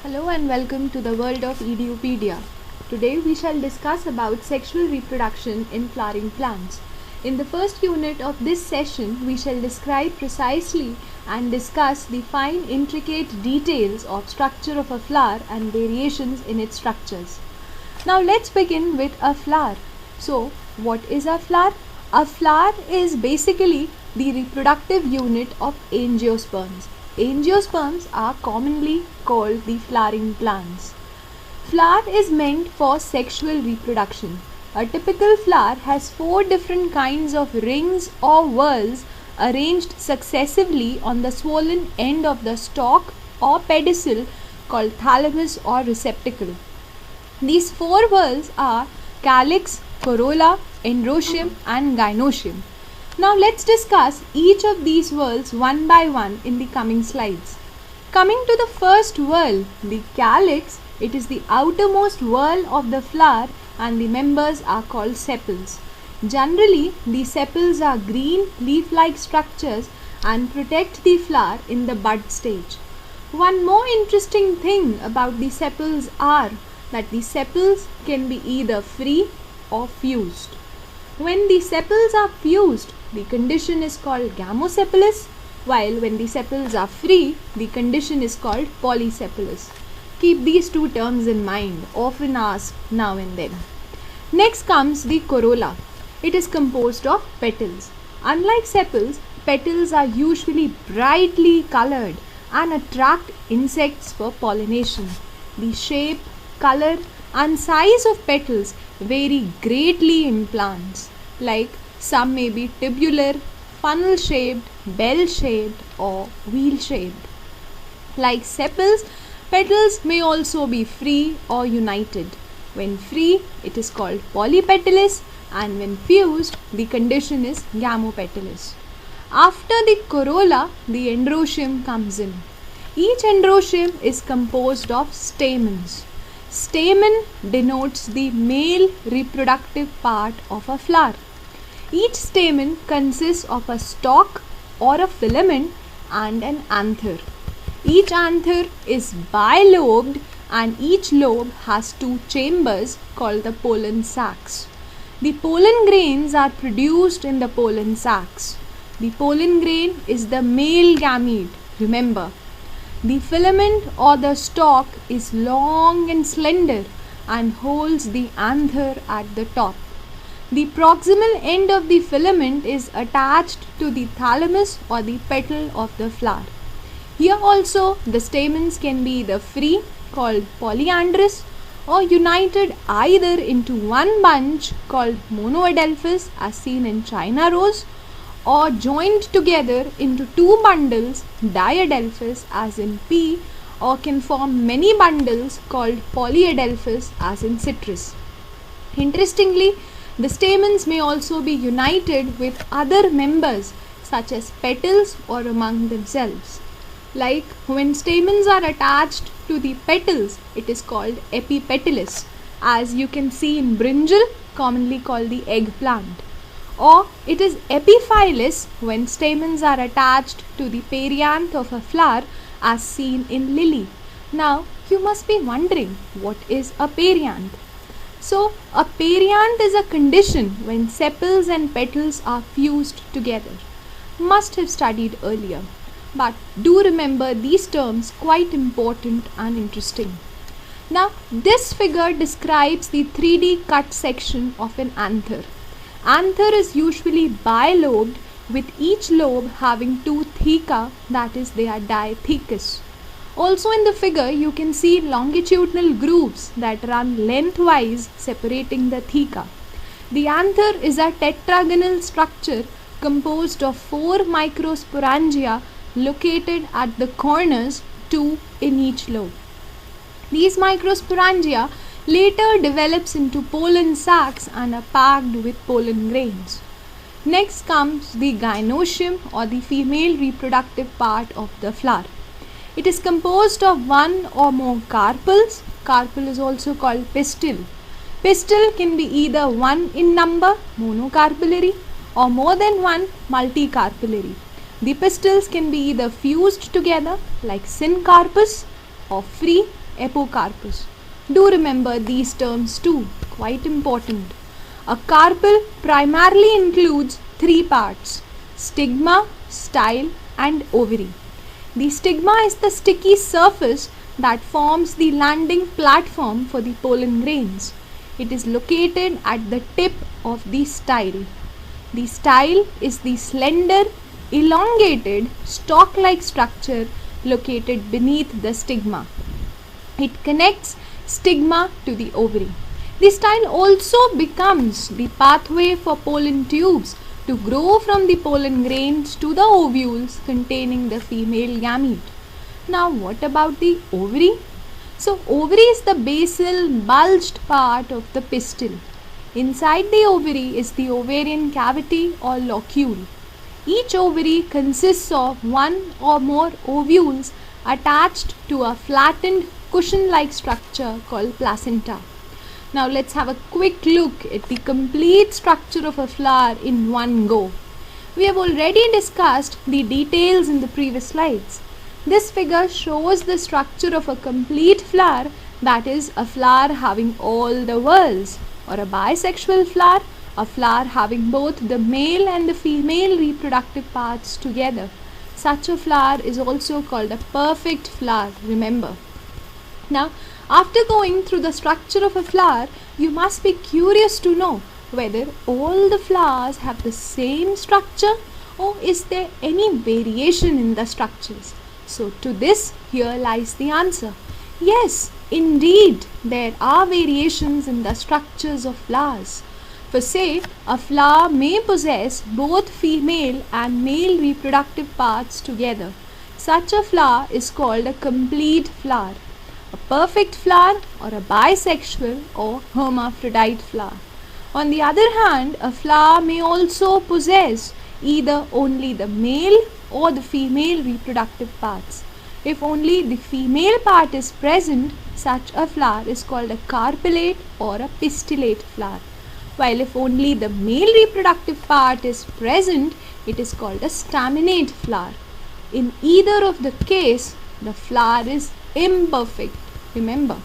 Hello and welcome to the world of Edupedia. Today we shall discuss about sexual reproduction in flowering plants. In the first unit of this session, we shall describe precisely and discuss the fine intricate details of structure of a flower and variations in its structures. Now let's begin with a flower. So, what is a flower? A flower is basically the reproductive unit of angiosperms. Angiosperms are commonly called the flowering plants. Flower is meant for sexual reproduction. A typical flower has 4 different kinds of rings or whorls arranged successively on the swollen end of the stalk or pedicel called thalamus or receptacle. These 4 whorls are calyx, corolla, androecium and gynoecium. Now let's discuss each of these whorls one by one in the coming slides. Coming to the first whorl, the calyx, it is the outermost whorl of the flower and the members are called sepals. Generally, the sepals are green leaf-like structures and protect the flower in the bud stage. One more interesting thing about the sepals are that the sepals can be either free or fused. When the sepals are fused, the condition is called gamosepalous, while when the sepals are free, the condition is called polysepalous. Keep these two terms in mind, often asked now and then. Next comes the corolla. It is composed of petals. Unlike sepals, petals are usually brightly colored and attract insects for pollination. The shape, color and size of petals vary greatly in plants, like some may be tubular, funnel shaped, bell shaped or wheel shaped. Like sepals, petals may also be free or united. When free, it is called polypetalous, and when fused, the condition is gamopetalous. After the corolla, the androecium comes in. Each androecium is composed of stamens. Stamen denotes the male reproductive part of a flower. Each stamen consists of a stalk or a filament and an anther. Each anther is bilobed and each lobe has 2 chambers called the pollen sacs. The pollen grains are produced in the pollen sacs. The pollen grain is the male gamete, remember. The filament or the stalk is long and slender and holds the anther at the top. The proximal end of the filament is attached to the thalamus or the petal of the flower. Here also the stamens can be either free, called polyandrous, or united either into one bunch called monoadelphous as seen in China rose, or joined together into 2 bundles diadelphous as in pea, or can form many bundles called polyadelphous as in citrus. Interestingly, the stamens may also be united with other members such as petals or among themselves. Like when stamens are attached to the petals, it is called epipetalous, as you can see in brinjal, commonly called the eggplant. Or it is epiphyllous when stamens are attached to the perianth of a flower as seen in lily. Now you must be wondering, what is a perianth? So a perianth is a condition when sepals and petals are fused together. Must have studied earlier, but do remember these terms, quite important and interesting. Now this figure describes the 3D cut section of an anther. Anther is usually bilobed with each lobe having 2 theca, that is they are diathecous. Also in the figure you can see longitudinal grooves that run lengthwise separating the theca. The anther is a tetragonal structure composed of 4 microsporangia located at the corners, 2 in each lobe. These microsporangia later develops into pollen sacs and are packed with pollen grains. Next comes the gynoecium or the female reproductive part of the flower. It is composed of 1 or more carpels. Carpel is also called pistil. Pistil can be either 1 in number, monocarpellary, or more than 1, multicarpellary. The pistils can be either fused together like syncarpus or free, apocarpus. Do remember these terms too, quite important. A carpel primarily includes three parts: stigma, style, and ovary. The stigma is the sticky surface that forms the landing platform for the pollen grains. It is located at the tip of the style. The style is the slender, elongated, stalk-like structure located beneath the stigma. It connects stigma to the ovary. The style also becomes the pathway for pollen tubes to grow from the pollen grains to the ovules containing the female gamete. Now what about the ovary? So ovary is the basal bulged part of the pistil. Inside the ovary is the ovarian cavity or locule. Each ovary consists of one or more ovules attached to a flattened cushion-like structure called placenta. Now let's have a quick look at the complete structure of a flower in one go. We have already discussed the details in the previous slides. This figure shows the structure of a complete flower, that is, a flower having all the whorls, or a bisexual flower, a flower having both the male and the female reproductive parts together. Such a flower is also called a perfect flower, remember. Now, after going through the structure of a flower, you must be curious to know whether all the flowers have the same structure or is there any variation in the structures. So to this, here lies the answer. Yes, indeed, there are variations in the structures of flowers. For say, a flower may possess both female and male reproductive parts together. Such a flower is called a complete flower, a perfect flower, or a bisexual or hermaphrodite flower. On the other hand, a flower may also possess either only the male or the female reproductive parts. If only the female part is present, such a flower is called a carpellate or a pistillate flower. While if only the male reproductive part is present, it is called a staminate flower. In either of the case, the flower is imperfect, remember.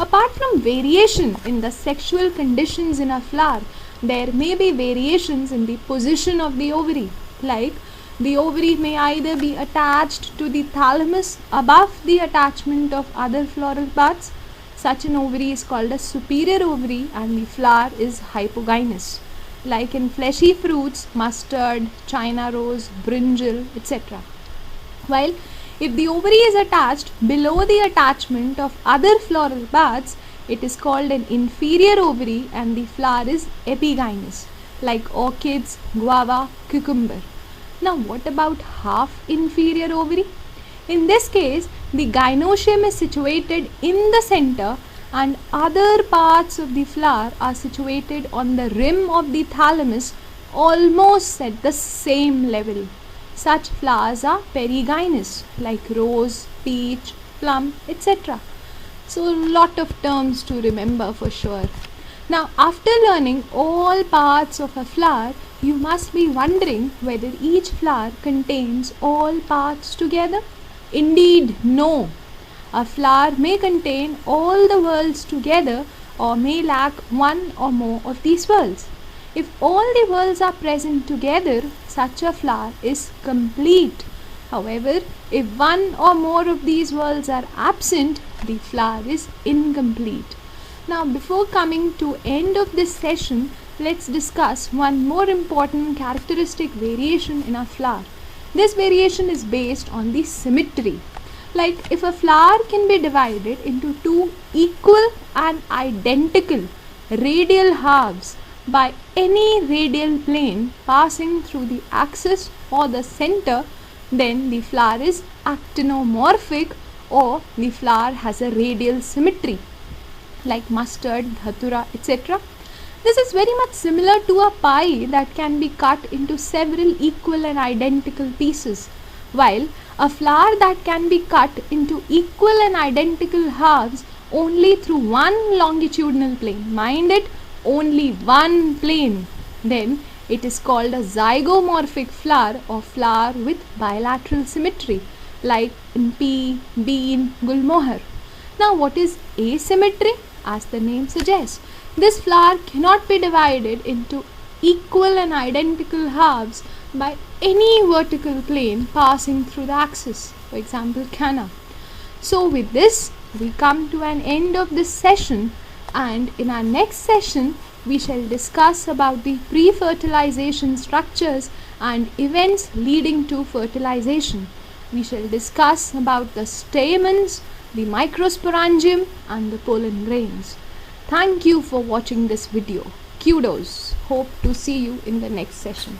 Apart from variation in the sexual conditions in a flower, there may be variations in the position of the ovary, like the ovary may either be attached to the thalamus above the attachment of other floral parts. Such an ovary is called a superior ovary and the flower is hypogynous, like in fleshy fruits, mustard, china rose, brinjal, etc. While if the ovary is attached below the attachment of other floral parts, it is called an inferior ovary and the flower is epigynous, like orchids, guava, cucumber. Now what about half inferior ovary? In this case, the gynoecium is situated in the center and other parts of the flower are situated on the rim of the thalamus almost at the same level. Such flowers are perigynous, like rose, peach, plum, etc. So a lot of terms to remember for sure. Now after learning all parts of a flower, you must be wondering whether each flower contains all parts together. Indeed, no. A flower may contain all the whorls together or may lack one or more of these whorls. If all the whorls are present together, such a flower is complete. However, if one or more of these whorls are absent, the flower is incomplete. Now, before coming to end of this session, let's discuss one more important characteristic variation in a flower. This variation is based on the symmetry. Like if a flower can be divided into two equal and identical radial halves by any radial plane passing through the axis or the center, then the flower is actinomorphic or the flower has a radial symmetry, like mustard, dhatura, etc. This is very much similar to a pie that can be cut into several equal and identical pieces, while a flower that can be cut into equal and identical halves only through one longitudinal plane. Mind it, only one plane. Then it is called a zygomorphic flower or flower with bilateral symmetry, like in pea, bean, gulmohar. Now, what is asymmetry? As the name suggests, this flower cannot be divided into equal and identical halves by any vertical plane passing through the axis, for example, canna. So with this, we come to an end of this session, and in our next session, we shall discuss about the pre-fertilization structures and events leading to fertilization. We shall discuss about the stamens, the microsporangium and the pollen grains. Thank you for watching this video. Kudos. Hope to see you in the next session.